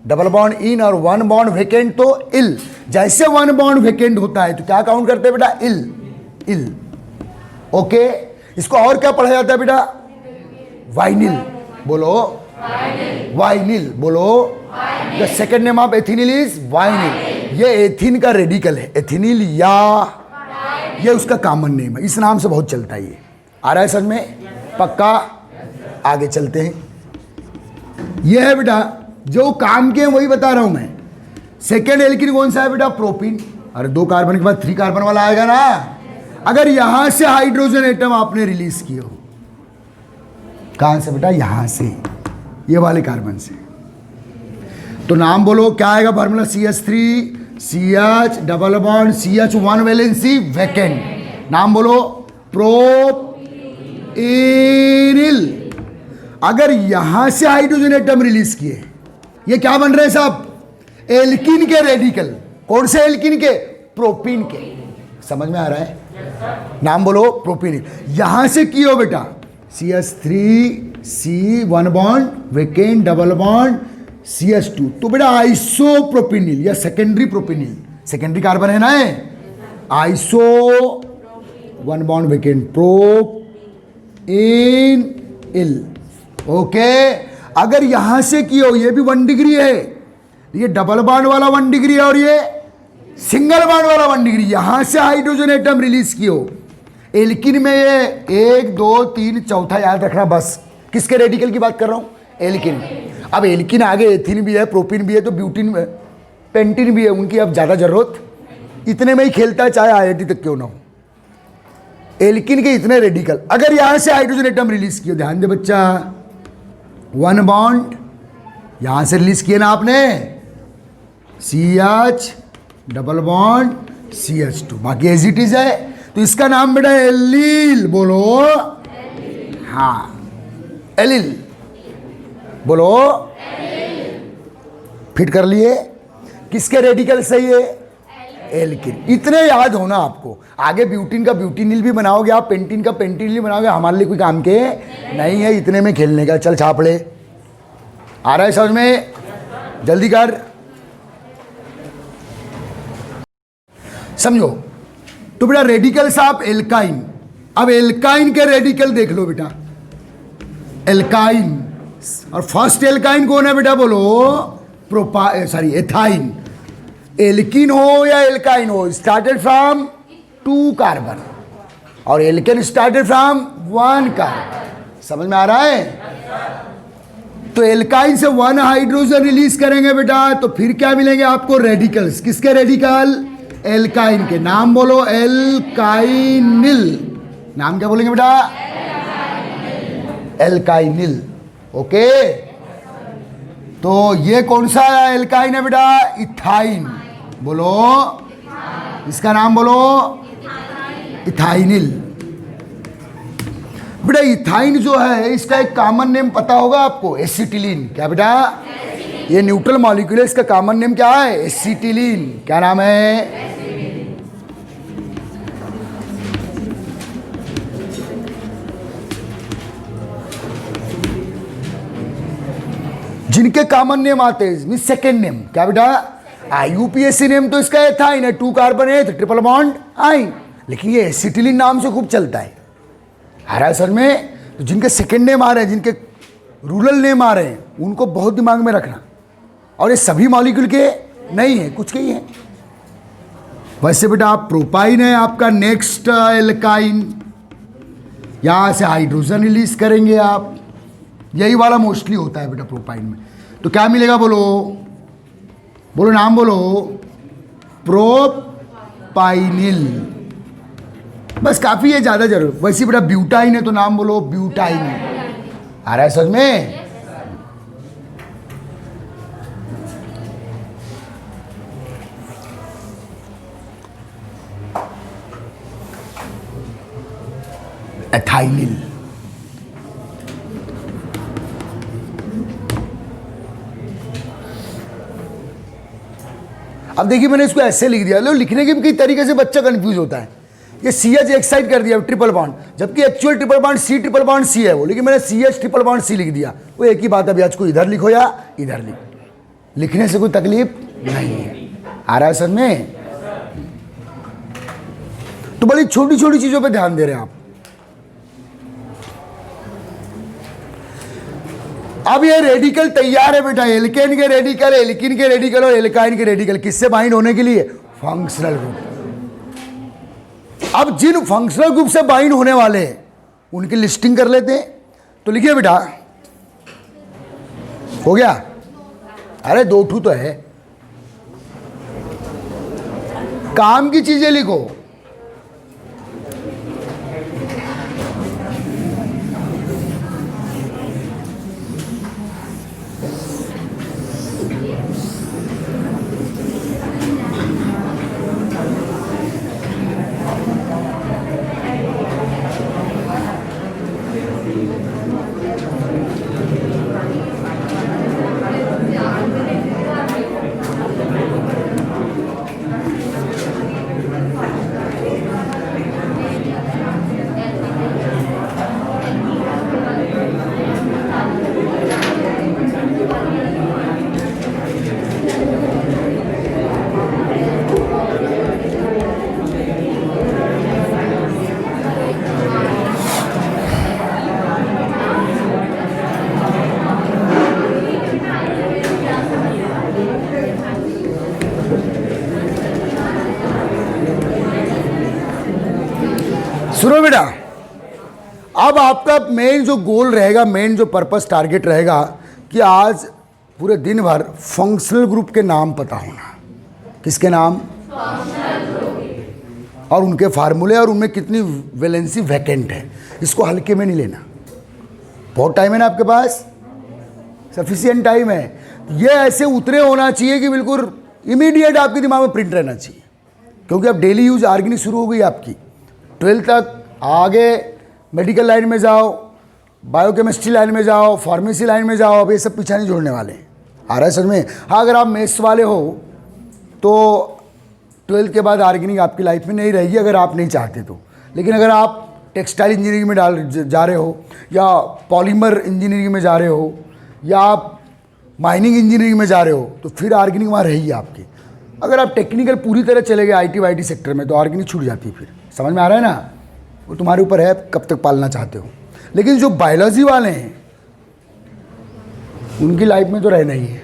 डबल बॉन्ड इन और 1 बॉन्ड वेकेंट, तो इल। जैसे 1 बॉन्ड वेकेंट होता है तो क्या काउंट करते हैं बेटा? इल, इल। ओके, इसको और क्या पढ़ा जाता है बेटा? वाइनिल। बोलो। वाइनिल। बोलो। The second name of ethynyl is vinyl. ये एथिन का रेडिकल है, एथिनिल, या ये उसका कॉमन नेम है। इस नाम से बहुत चलता है ये। आ रहा है समझ में? पक्का? आगे चलते हैं। ये है बेटा जो काम के हैं वही बता रहा हूं मैं। सेकेंड एल्कीन कौन सा है बेटा? प्रोपीन। अरे 2 कार्बन के बाद 3 कार्बन वाला आएगा ना। अगर यहां से हाइड्रोजन एटम आपने रिलीज किया हो, कहां से बेटा? यहां से, ये वाले कार्बन से, तो नाम बोलो। क्या आएगा formula? CH3 CH double bond CH 1 valency vacant. नाम बोलो। प्रोपीनिल। अगर यहां से हाइड्रोजन एटम रिलीज किए, ये क्या बन रहे हैं साहब? एल्कीन के रेडिकल। कौन से एल्कीन के? प्रोपीन के। समझ में आ रहा है? नाम बोलो। प्रोपीनिल। यहां से किए बेटा CH3 C 1 bond vacant double bond CH2, तो बेटा आइसोप्रोपिनिल या सेकेंडरी प्रोपिनिल। सेकेंडरी कार्बन है ना, आइसो 1 बॉन्ड वेकेंट प्रोपिनिल। ओके, अगर यहां से किया, ये भी 1 डिग्री है, ये डबल बॉन्ड वाला 1 डिग्री है और ये सिंगल बॉन्ड वाला 1 डिग्री। यहां से हाइड्रोजन एटम रिलीज कियो, एल्किन में ये 1 2 3 चौथा याद रखना बस। किसके रेडिकल की बात कर रहा हूं? एल्किन। अब एल्किन आगे एथिन भी है, प्रोपिन भी है, तो ब्यूटिन पेंटिन भी है, उनकी अब ज्यादा जरूरत, इतने में ही खेलता है चाहे IIT तक क्यों ना हो। एल्किन के इतने रेडिकल, अगर यहां से हाइड्रोजन एटम रिलीज किया, ध्यान दे बच्चा, 1 बॉन्ड यहां से रिलीज किया ना आपने, CH डबल बॉन्ड CH2, बाकी एज इट इज है, तो इसका नाम बेटा एलिल। बोलो हाँ, एलिल। बोलो फिट कर लिए। किसके रेडिकल सही है? एल्किन। इतने याद होना आपको। आगे ब्यूटिन का ब्यूटिनिल भी बनाओगे आप, पेंटिन का पेंटिनिल बनाओगे, हमारे लिए कोई काम के नहीं है, इतने में खेलने का। चल छाप ले। आ रहा है समझ में? जल्दी कर, समझो। तो बेटा रेडिकल्स आप एल्काइन, अब एल्काइन के रेडिकल देख लो बेटा, एल्काइन। और फर्स्ट एल्काइन कौन है बेटा बोलो? एथाइन। एल्किन हो या एल्काइन हो, स्टार्टेड फ्रॉम 2 कार्बन और एल्केन स्टार्टेड फ्रॉम 1 कार्बन। समझ में आ रहा है? तो एल्काइन से 1 हाइड्रोजन रिलीज करेंगे बेटा, तो फिर क्या मिलेंगे आपको? रेडिकल्स। किसके रेडिकल? एल्काइन के। नाम बोलो, एल्काइनिल। नाम क्या बोलेंगे बेटा? एल्काइनिल। ओके, तो ये कौन सा एल्काइन है बेटा? इथाइन। बोलो, इसका नाम बोलो, इथाइनिल। बेटा इथाइन जो है इसका एक कॉमन नेम पता होगा आपको, एसिटिलीन। क्या बेटा? ये न्यूट्रल मॉलिक्यूल है, इसका कॉमन नेम क्या है? एसिटिलीन। क्या नाम है? जिनके कॉमन नेम आते हैं मीन सेकेंड नेम। क्या बेटा? यूपीएससी नेम तो इसका एथाइन है, 2 कार्बन है, ट्रिपल बॉन्ड आइन। लेकिन ये एसिटिलीन नाम से खूब चलता है। आ रहा है सर में? तो जिनके सेकेंड नेम आ रहे हैं, जिनके रूरल नेम आ रहे हैं, उनको बहुत दिमाग में रखना। और ये सभी मॉलिक्यूल के नहीं है, कुछ के ही है। वैसे बेटा आप प्रोपाइन है आपका नेक्स्ट एल्काइन, यहां से हाइड्रोजन रिलीज करेंगे आप, यही वाला मोस्टली होता है बेटा प्रोपाइन में। तो क्या मिलेगा बोलो? बोलो, नाम बोलो, प्रोपाइनिल। बस काफी है, ज्यादा जरूर। वैसे बेटा ब्यूटाइन है तो नाम बोलो, ब्यूटाइन। आ रहा है समझ में? एथाइनिल। अब देखिए मैंने इसको ऐसे लिख दिया, लो लिखने के भी कई तरीके से बच्चा कंफ्यूज होता है। ये सी एच एक्साइड कर दिया ट्रिपल बॉन्ड, जबकि actual triple bond C triple bond C है वो, लेकिन मैंने C H triple bond C लिख दिया। वो एक ही बात है, अभी आज को इधर लिखो या इधर लिखो, लिखने से कोई तकलीफ नहीं है। आ रहा है सर में? तो बड़ी छोटी छोटी चीजों पे ध्यान दे रहे हैं आप। अब ये रेडिकल तैयार है बेटा, एल्केन के रेडिकल, एल्किन के रेडिकल और एल्काइन के रेडिकल। किससे बाइंड होने के लिए? Functional group. अब जिन फंक्शनल ग्रुप से बाइंड होने वाले हैं उनकी लिस्टिंग कर लेते हैं। तो लिखिए बेटा, हो गया? अरे 2 ठू तो है, काम की चीजें लिखो। सुनो बेटा, अब आपका मेन जो गोल रहेगा, मेन जो पर्पस टारगेट रहेगा कि आज पूरे दिन भर फंक्शनल ग्रुप के नाम पता होना। किसके नाम? और उनके फार्मूले और उनमें कितनी वैलेंसी वैकेंट है। इसको हल्के में नहीं लेना, बहुत टाइम है ना आपके पास, सफिशिएंट टाइम है। ये ऐसे उतरे होना चाहिए कि बिल्कुल इमीडिएट आपके दिमाग में प्रिंट रहना चाहिए, क्योंकि अब डेली यूज ऑर्गेनिक शुरू हो गई आपकी। 12th तक आगे मेडिकल लाइन में जाओ, बायोकेमिस्ट्री लाइन में जाओ, फार्मेसी लाइन में जाओ, अब ये सब पीछा नहीं छोड़ने वाले। आ रहा है सर में? हाँ, अगर आप मेथ्स वाले हो तो 12th के बाद ऑर्गेनिक आपकी लाइफ में नहीं रहेगी, अगर आप नहीं चाहते तो। लेकिन अगर आप टेक्सटाइल इंजीनियरिंग में जा रहे हो, या पॉलीमर इंजीनियरिंग में जा रहे हो, या आप माइनिंग इंजीनियरिंग में जा रहे हो तो फिर ऑर्गेनिक वहाँ रहेगी आपकी। अगर आप टेक्निकल पूरी तरह चले गए आईटी वाईटी सेक्टर में तो ऑर्गेनिक छूट जाती है। फिर समझ में आ रहा है ना, वो तुम्हारे ऊपर है कब तक पालना चाहते हो। लेकिन जो बायोलॉजी वाले हैं उनकी लाइफ में तो रहना ही है।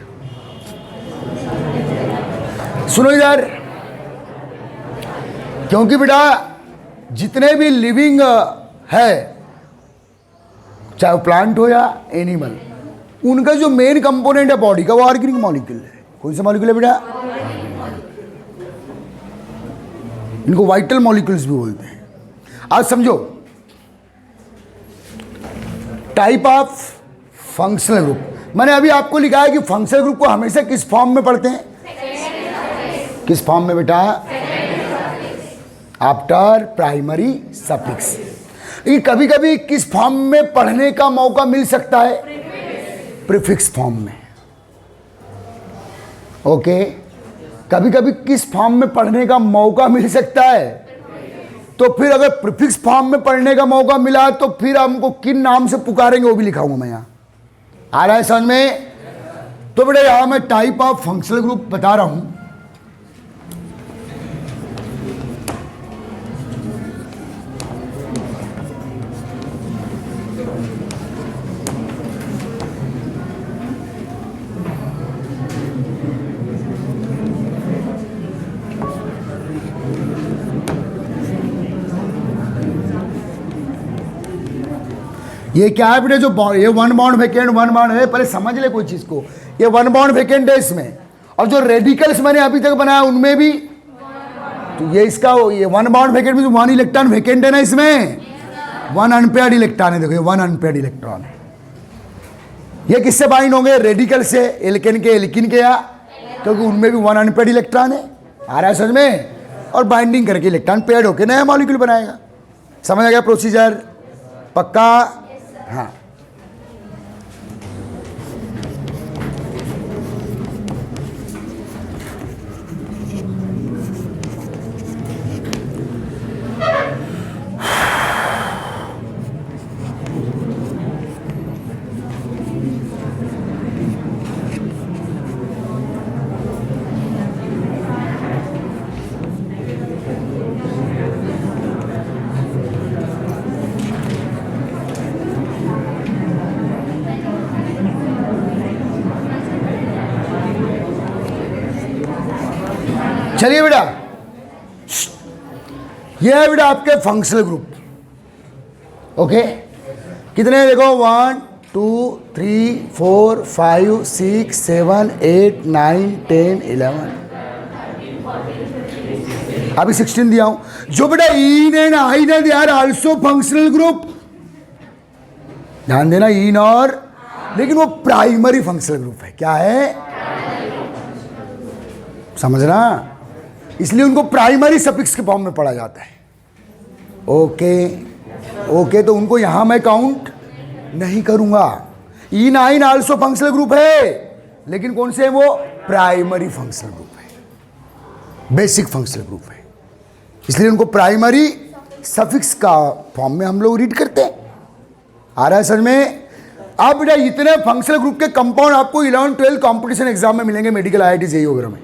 सुनो यार, क्योंकि बेटा जितने भी लिविंग है, चाहे वो प्लांट हो या एनिमल, उनका जो मेन कंपोनेंट है बॉडी का वो ऑर्गेनिक मॉलिक्यूल है। कौन सा मॉलिक्यूल है बेटा? इनको वाइटल मॉलिक्यूल्स भी बोलते हैं। आज समझो, टाइप ऑफ फंक्शनल ग्रुप। मैंने अभी आपको लिखा है कि फंक्शनल ग्रुप को हमेशा किस फॉर्म में पढ़ते हैं? किस फॉर्म में बेटा? After primary suffix. ये कभी कभी किस फॉर्म में पढ़ने का मौका मिल सकता है? प्रीफिक्स फॉर्म में। ओके, कभी कभी किस फॉर्म में पढ़ने का मौका मिल सकता है? तो फिर अगर प्रीफिक्स फॉर्म में पढ़ने का मौका मिला तो फिर हमको किन नाम से पुकारेंगे वो भी लिखाऊंगा मैं यहाँ। आ रहा है समझ में? तो बेटा यहां मैं टाइप ऑफ फंक्शनल ग्रुप बता रहा हूं। ये क्या है बेटा? जो ये one bond vacant, one bond है, पहले समझ ले कोई चीज को। ये वन बॉन्ड वेकेंट है इसमें, और जो रेडिकल्स मैंने अभी तक बनाया उनमें भी तो ये इसका ये वन बॉन्ड वेकेंट में वन इलेक्ट्रॉन वेकेंट है ना, इसमें वन अनपेयर्ड इलेक्ट्रॉन है। देखो ये वन अनपेयर्ड इलेक्ट्रॉन है। ये किससे बाइंड होंगे? रेडिकल से, एल्केन के, एल्किन के, या क्योंकि उनमें भी वन अनपेयर्ड इलेक्ट्रॉन है। आ रहा है समझ में? और बाइंडिंग करके इलेक्ट्रॉन पेयर्ड होकर नया मॉलिक्यूल बनाएगा। समझ आ गया प्रोसीजर? पक्का? हाँ। चलिए बेटा, ये है बेटा आपके फंक्शनल ग्रुप। ओके, कितने हैं देखो? 1 2 3 4 5 6 7 8 9 10 11, अभी 16 दिया हूं। जो बेटा ene and yne and they are also functional group. ध्यान देना, इन और, लेकिन वो प्राइमरी फंक्शनल ग्रुप है। क्या है? समझना, इसलिए उनको प्राइमरी सफिक्स के फॉर्म में पढ़ा जाता है। ओके ओके, तो उनको यहां मैं काउंट नहीं करूंगा। इन आइन आल्सो फंक्शनल ग्रुप है, लेकिन कौन से है वो? प्राइमरी फंक्शनल ग्रुप है, बेसिक फंक्शनल ग्रुप है, इसलिए उनको प्राइमरी सफिक्स का फॉर्म में हम लोग रीड करते हैं। आ रहा है समझ में? अब बेटा इतने फंक्शनल ग्रुप के कंपाउंड आपको 11 12 कॉम्पिटिशन एग्जाम में मिलेंगे, मेडिकल IIT JEE वगैरह में।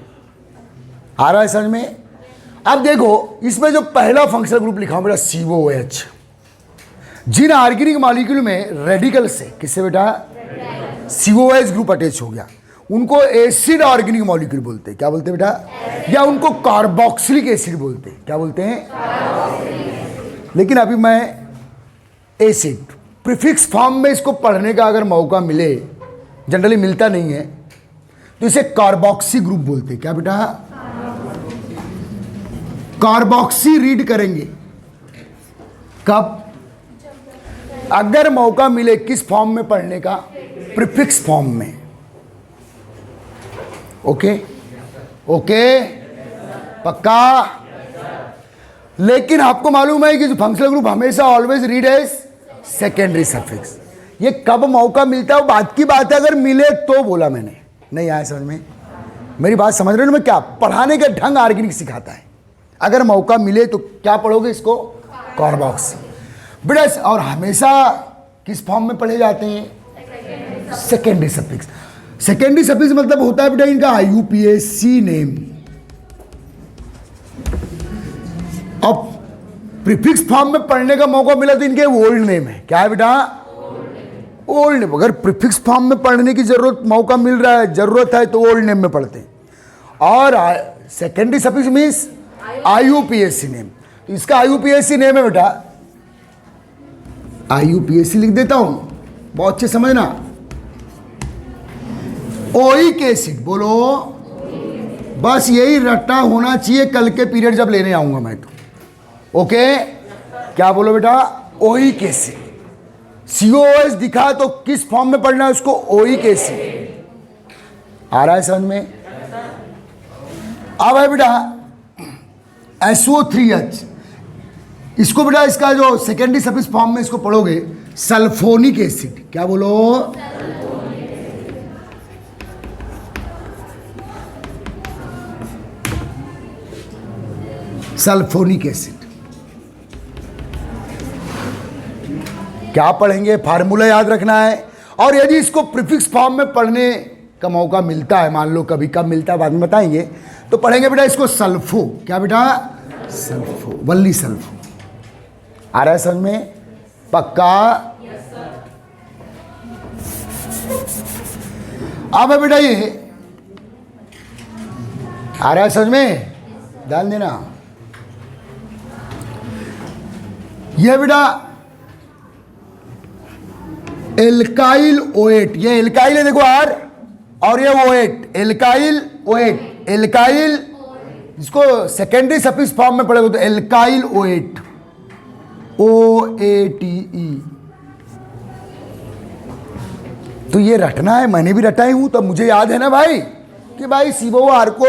आ रहा है समझ में? अब देखो इसमें जो पहला फंक्शनल ग्रुप लिखा हूं बेटा COOH। जिन ऑर्गेनिक मॉलिक्यूल में रेडिकल से, किससे बेटा? COOH ग्रुप अटैच हो गया, उनको एसिड ऑर्गेनिक मॉलिक्यूल बोलते हैं। क्या बोलते हैं बेटा? या उनको कार्बोक्सिलिक एसिड बोलते हैं। क्या बोलते हैं? लेकिन अभी मैं एसिड प्रीफिक्स फॉर्म में इसको पढ़ने का अगर मौका मिले, जनरली मिलता नहीं है, तो इसे कार्बोक्सी ग्रुप बोलते हैं। क्या बेटा? कार्बोक्सी रीड करेंगे कब? अगर मौका मिले किस फॉर्म में पढ़ने का? प्रीफिक्स फॉर्म में। ओके ओके, पक्का? लेकिन आपको मालूम है कि फंक्शनल ग्रुप हमेशा always read as secondary suffix. ये कब मौका मिलता है बात की बात है, अगर मिले तो बोला मैंने। नहीं आया समझ में? मेरी बात समझ रहे हो ना? मैं क्या पढ़ाने का ढंग ऑर्गेनिक सिखाता है। अगर मौका मिले तो क्या पढ़ोगे इसको? कार्बोक्सी बेटा। और हमेशा किस फॉर्म में पढ़े जाते हैं? Secondary suffix. सेकेंडरी सफिक्स मतलब होता है बेटा इनका आईयूपीएसी नेम। अब प्रीफिक्स फॉर्म में पढ़ने का मौका मिला तो इनके ओल्ड नेम है। क्या है बेटा? Old name. अगर प्रीफिक्स फॉर्म में पढ़ने की मौका मिल रहा है, जरूरत है, तो ओल्ड नेम में पढ़ते हैं। और secondary suffix means IUPAC name. तो इसका आईयूपीएसी नेम है बेटा, आईयूपीएसी लिख देता हूं, बहुत अच्छे समझना। ओइक एसिड, बोलो। बस यही रट्टा होना चाहिए कल के पीरियड जब लेने आऊंगा मैं तो। ओके, क्या बोलो बेटा? Oic acid. COOH दिखा तो किस फॉर्म में पढ़ना है उसको? Oic acid. आ रहा है समझ में? अब है बेटा SO3H। इसको बेटा इसका जो सेकेंडरी सफिक्स फॉर्म में इसको पढ़ोगे सल्फोनिक एसिड। क्या बोलो? Sulphonic acid. क्या पढ़ेंगे? फार्मूला याद रखना है। और यदि इसको प्रीफिक्स फॉर्म में पढ़ने का मौका मिलता है, मान लो कभी कब मिलता है बाद में बताएंगे, तो पढ़ेंगे बेटा इसको सल्फो। क्या बेटा? सल्फो, वल्ली सल्फो। आ रहा है समझ में? पक्का? अब है बेटा ये आ रहा है समझ में? ध्यान देना। ये बेटा एल्काइल ओएट, ये एल्काइल है देखो आर, और ये ओएट, एल्काइल ओएट, एल्काइल, इसको सेकेंडरी सफिक्स फॉर्म में पढ़ेगा तो एल्काइल ओएट, OATE। तो ये रटना है, मैंने भी रटा ही हूं, तो मुझे याद है ना भाई कि भाई COOR को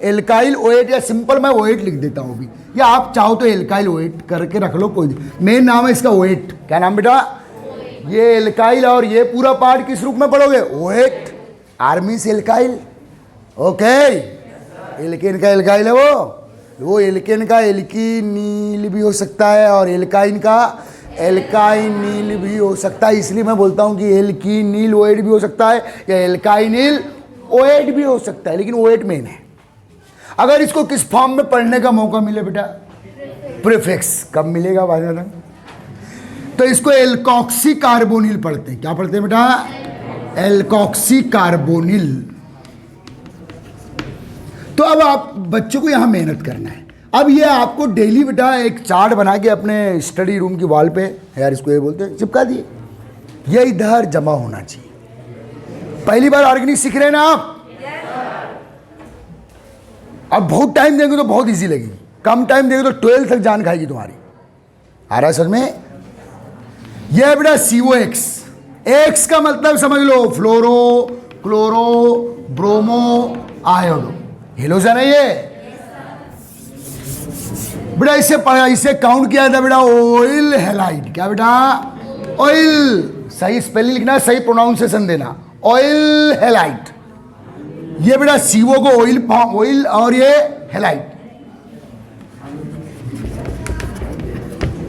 एल्काइल ओएट, या सिंपल मैं ओएट लिख देता हूं भी, या आप चाहो तो एल्काइल ओएट करके रख लो, कोई मेन नाम है इसका ओएट। क्या नाम बेटा? ये एल्काइल, और ये पूरा पार्ट किस रूप में पढ़ोगे? ओएट। आर्मी से एल्काइल। ओके, एल्केन का एल्काइल है वो एल्केन का एल्कीनील भी हो सकता है, और एल्काइन का एल्काइनिल भी हो सकता है। इसलिए मैं बोलता हूं कि एल्कीनील ओएट भी हो सकता है, या एल्काइनिल ओएट भी हो सकता है, लेकिन ओएट मेन है। अगर इसको किस फॉर्म में पढ़ने का मौका मिले बेटा? प्रीफिक्स। कब मिलेगा भाई? तो इसको एल्कॉक्सी कार्बोनिल पढ़ते हैं। क्या पढ़ते हैं बेटा? Alkoxy carbonyl. तो अब आप बच्चों को यहां मेहनत करना है। अब ये आपको डेली बेटा एक चार्ट बना के अपने स्टडी रूम की वॉल पे, यार इसको ये बोलते हैं, चिपका दिए। ये इधर जमा होना चाहिए। पहली बार ऑर्गेनिक सीख रहे हैं ना आप? अब बहुत टाइम देंगे तो बहुत इजी लगेगी, कम टाइम देंगे तो 12 तक जान खाएगी तुम्हारी। आ रहा है समझ में? यह बेटा COX। एक्स का मतलब समझ लो फ्लोरो, क्लोरो, ब्रोमो, आयोडो, हेलोजन है ये बेटा। इसे काउंट किया था बेटा ऑयल हेलाइड। क्या बेटा? ऑयल, सही स्पेलिंग लिखना, सही प्रोनाउंसिएशन देना, ऑयल हेलाइड। ये बेटा CO को ऑयल और ये हेलाइड।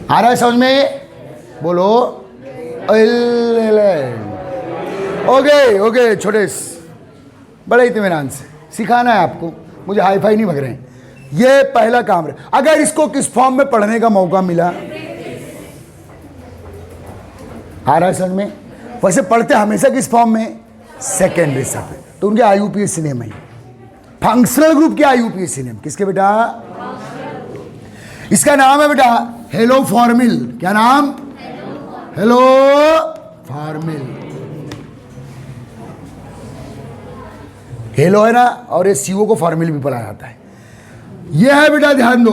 आ रहा है समझ में? बोलो ऑयल हेलाइड। ओके छोटे बड़े इत्मीनान से सिखाना है आपको, मुझे हाई फाई नहीं भग रहे हैं। ये पहला काम है। अगर इसको किस फॉर्म में पढ़ने का मौका मिला, आ रहा है समझ में? वैसे पढ़ते हमेशा किस फॉर्म में? Secondary suffix. तो उनके आईयूपीएसी नेम है। फंक्शनल ग्रुप के आईयूपीएसी नेम किसके बेटा? इसका नाम है बेटा हेलो फॉर्मिल। क्या नाम? Hello formal. हेलो है ना, और ये CO को फॉर्मिल भी पढ़ा जाता है। यह है बेटा, ध्यान दो,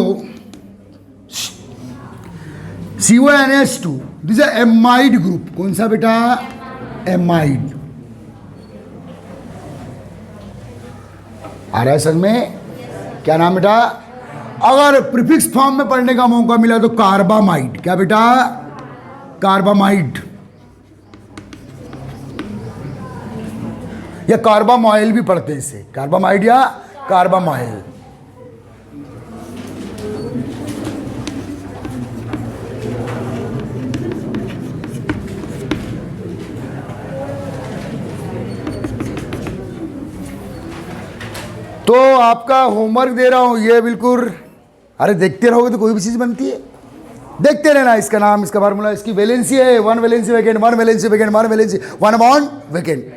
CONH2, दिस है एमाइड ग्रुप। कौन सा बेटा? एमाइड। आ रहा है समझ में? क्या नाम बेटा? अगर प्रीफिक्स फॉर्म में पढ़ने का मौका मिला तो कार्बामाइड। क्या बेटा? कार्बामाइड, या कार्बामाइल भी पढ़ते हैं इसे, कार्बामाइड या कार्बामाइल। तो आपका होमवर्क दे रहा हूं, ये बिल्कुल, अरे देखते रहोगे तो कोई भी चीज़ बनती है, देखते रहना। इसका नाम, इसका फार्मूला, इसकी वैलेंसी है 1 valency vacant, 1 valency vacant, 1 valency 1 bond vacant.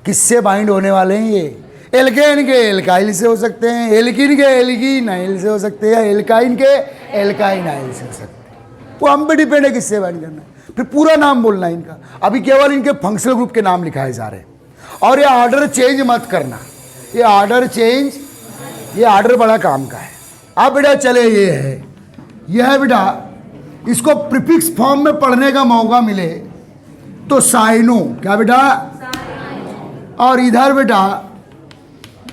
किससे बाइंड होने वाले हैं ये? एल्केन के एल्काइल से हो सकते हैं, एल्किन के एल्कीनाइल से हो सकते हैं, एल्काइन के एल्काइनाइल से हो सकते हैं। वो हम पे डिपेंड है किससे बाइंड करना है। फिर पूरा नाम बोलना है इनका। अभी केवल इनके फंक्शनल ग्रुप के नाम लिखाए जा रहे हैं। और ये ऑर्डर चेंज मत करना, ये ऑर्डर चेंज, ये ऑर्डर बड़ा काम का है। अब बेटा चले, ये है, यह है बेटा, इसको प्रीफिक्स फॉर्म में पढ़ने का मौका मिले तो साइनो, क्या बेटा, और इधर बेटा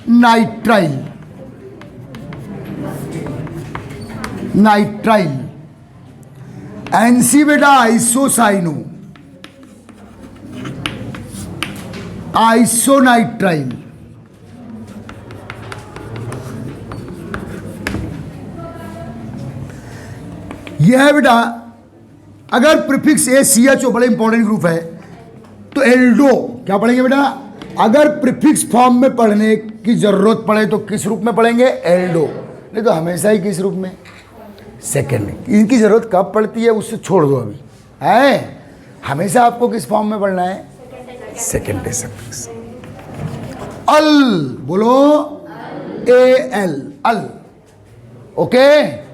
नाइट्राइल, नाइट्राइल, एनसी बेटा आइसोसाइनो, आइसोनाइट्राइल, यह है बेटा। अगर प्रीफिक्स ए सी एच ओ बड़े इंपॉर्टेंट ग्रुप है तो एल्डो, क्या पढ़ेंगे बेटा? अगर प्रीफिक्स फॉर्म में पढ़ने की जरूरत पड़े तो किस रूप में पढ़ेंगे? एल्डो। नहीं तो हमेशा ही किस रूप में? सेकेंड में। इनकी जरूरत कब पड़ती है उससे छोड़ दो अभी, है हमेशा आपको किस फॉर्म में पढ़ना है? Second suffix. अल बोलो, A L, al, okay.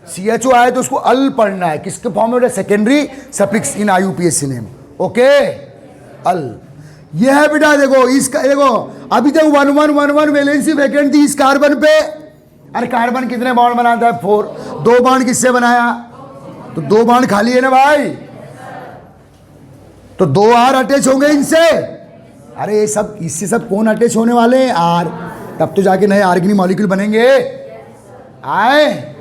C H O आए तो उसको अल पढ़ना है, किसके फॉर्म में? Secondary suffix in IUPAC name, okay, al. यह है बेटा, देखो इसका, देखो अभी तक 1 1 1 1 वैलेंसी वैकेंट थी इस कार्बन पे। अरे कार्बन कितने बॉन्ड बनाता है? 4। 2 बॉन्ड किससे बनाया? तो 2 बॉन्ड खाली है ना भाई, तो 2 R अटैच होंगे इनसे। अरे ये सब, इससे सब कौन अटैच होने वाले हैं? R। तब तो जाके नए ऑर्गेनिक मॉलिक्यूल बनेंगे। आए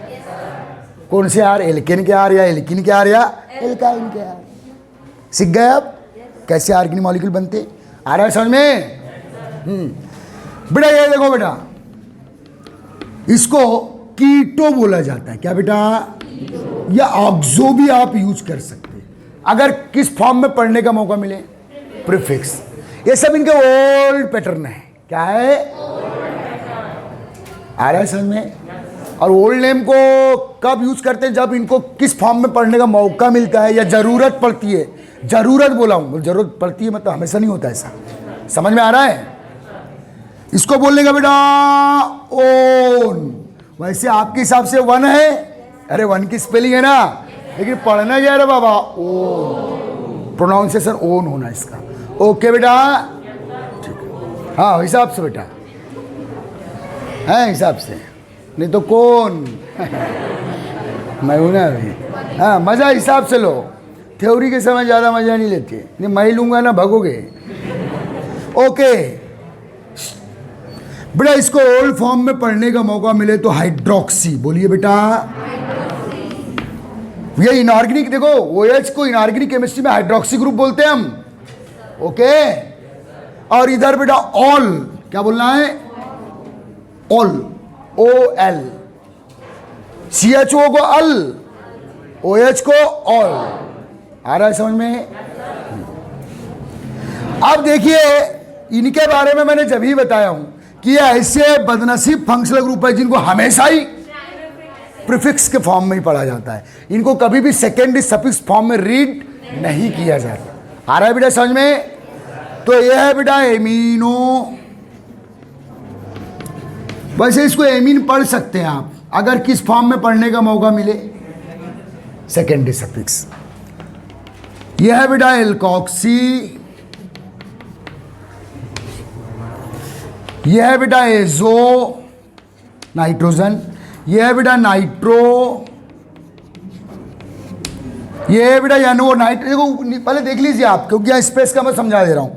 कौन से R? एल्केन के R या एल्किन के R या एल्काइन के R। सीख गए अब कैसे ऑर्गेनिक मॉलिक्यूल बनते? आ रहा है समझ में? बेटा ये देखो बेटा, इसको कीटो बोला जाता है, क्या बेटा? या ऑक्सो भी आप यूज कर सकते हैं अगर किस फॉर्म में पढ़ने का मौका मिले? प्रीफिक्स। ये सब इनके ओल्ड पैटर्न है, क्या है? आ रहा है समझ में? और ओल्ड नेम को कब यूज करते हैं? जब इनको किस फॉर्म में पढ़ने का मौका मिलता है या जरूरत पड़ती है। जरूरत बोला हूं, जरूरत पड़ती है मतलब हमेशा नहीं होता ऐसा। समझ में आ रहा है? इसको बोलने का बेटा ओन। वैसे आपके हिसाब से 1 है, अरे 1 की स्पेलिंग है ना, लेकिन पढ़ना क्या है बाबा? ओन, प्रोनाउंसिएशन ओन होना इसका। ओके बेटा, ठीक है, हाँ हिसाब से बेटा, है हिसाब से, नहीं तो कौन मैं हूं ना अभी। हाँ मजा हिसाब से लो, थ्योरी के समय ज़्यादा मजा नहीं लेते, नहीं मैं लूंगा ना भगोगे। ओके बेटा, इसको ओल्ड फॉर्म में पढ़ने का मौका मिले तो हाइड्रोक्सी, बोलिए बेटा। ये इनऑर्गेनिक, देखो OH को इनऑर्गेनिक केमिस्ट्री में हाइड्रोक्सी ग्रुप बोलते हैं हम, ओके। और इधर बेटा ऑल, क्या बोलना है? All, OL। CHO को अल, OH को ऑल। आ रहा है समझ में? अब देखिए इनके बारे में मैंने जब ही बताया हूं कि ये ऐसे बदनसीब फंक्शनल ग्रुप है जिनको हमेशा ही प्रीफिक्स के फॉर्म में ही पढ़ा जाता है। इनको कभी भी सेकेंडरी सफिक्स फॉर्म में रीड नहीं किया जाता। आ रहा है बेटा समझ में? तो ये है बेटा एमिनो। वैसे इसको एमीन पढ़ सकते हैं आप अगर किस फॉर्म में पढ़ने का मौका मिले? Secondary suffix. यह है बेटा एल्कोक्सी, यह है बेटा एजो, नाइट्रोजन, यह है बेटा नाइट्रो, यह है बेटा NO, नाइट्रो। देखो पहले देख लीजिए आप, क्योंकि यहाँ स्पेस का मैं समझा दे रहा हूं।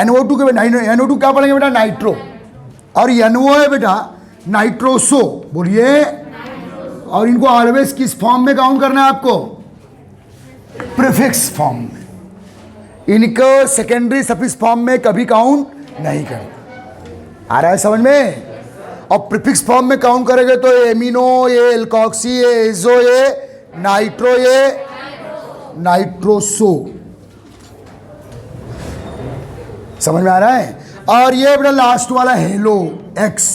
NO2 के NO2 क्या पढ़ेंगे बेटा? नाइट्रो। और NO है बेटा नाइट्रोसो, बोलिए। और इनको ऑलवेज किस फॉर्म में काउंट करना है आपको? प्रीफिक्स फॉर्म में। इनको सेकेंडरी सफिक्स फॉर्म में कभी काउंट नहीं करना। आ रहा है समझ में? और प्रीफिक्स फॉर्म में काउंट करेंगे तो ये एमिनो, ये एल्कोक्सी, ये एजो, ये नाइट्रो, ये नाइट्रोसो। समझ में आ रहा है? और ये बेटा लास्ट वाला हेलो, एक्स,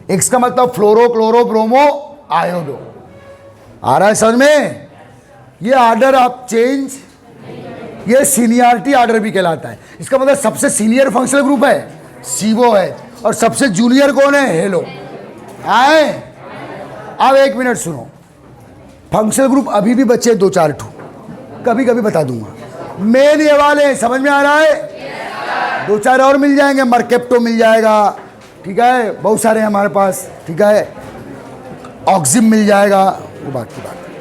एक्स का मतलब फ्लोरो क्लोरो ब्रोमो आयोडो। आ रहा है समझ में? ये ऑर्डर आप चेंज, ये सीनियरिटी ऑर्डर भी कहलाता है। इसका मतलब सबसे सीनियर फंक्शनल ग्रुप है CO है, और सबसे जूनियर कौन है? हेलो। आए अब एक मिनट सुनो, फंक्शनल ग्रुप अभी भी बचे 2-4 ठो, कभी कभी बता दूंगा। मेन ये वाले समझ में आ रहा है? 2-4 और मिल जाएंगे, मर्केप्टो मिल जाएगा, ठीक है, बहुत सारे हैं हमारे पास, ठीक है, ऑक्सिम मिल जाएगा, वो बात की बात है।